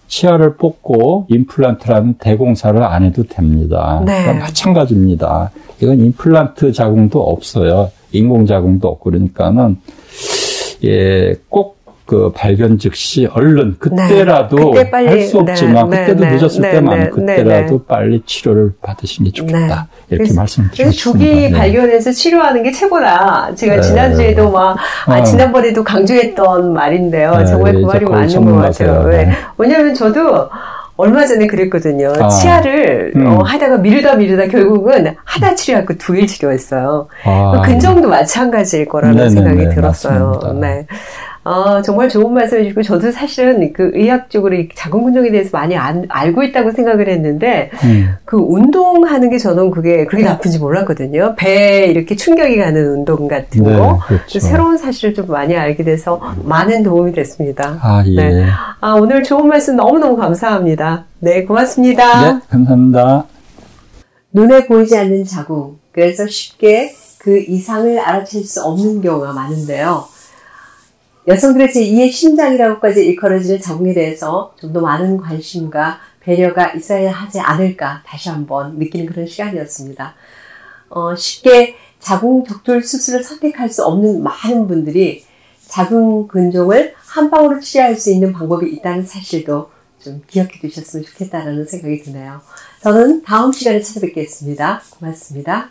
치아를 뽑고 임플란트라는 대공사를 안 해도 됩니다. 그러니까 마찬가지입니다. 이건 임플란트 자궁도 없어요. 인공 자궁도 없고 그러니까는 꼭 그 발견 즉시 얼른 그때라도 할 수 없지만 그때도 늦었을 때 많고 그때라도 빨리 치료를 받으시는 게 좋겠다. 이렇게 말씀드리고 싶습니다. 조기 발견해서 치료하는 게 최고다. 제가 지난주에도 지난번에도 강조했던 말인데요. 정말 그 말이 맞는 것 같아요. 왜냐하면 저도 얼마 전에 그랬거든요. 치아를 하다가 미루다 결국은 하나 치료하고 2일 치료했어요. 근정도 마찬가지일 거라는 생각이 들었어요. 정말 좋은 말씀 해주시고, 저도 사실은 그 의학적으로 자궁근종에 대해서 많이 알고 있다고 생각을 했는데, 그 운동하는 게 저는 그게 그렇게 나쁜지 몰랐거든요. 배에 이렇게 충격이 가는 운동 같은 거. 그렇죠. 새로운 사실을 좀 많이 알게 돼서 많은 도움이 됐습니다. 오늘 좋은 말씀 너무너무 감사합니다. 네, 고맙습니다. 네, 감사합니다. 눈에 보이지 않는 자궁. 그래서 쉽게 그 이상을 알아챌 수 없는 경우가 많은데요. 여성들의 제2의 심장이라고까지 일컬어지는 자궁에 대해서 좀 더 많은 관심과 배려가 있어야 하지 않을까 다시 한번 느끼는 그런 시간이었습니다. 쉽게 자궁 적출 수술을 선택할 수 없는 많은 분들이 자궁 근종을 한 방으로 치료할 수 있는 방법이 있다는 사실도 좀 기억해 두셨으면 좋겠다는 생각이 드네요. 저는 다음 시간에 찾아뵙겠습니다. 고맙습니다.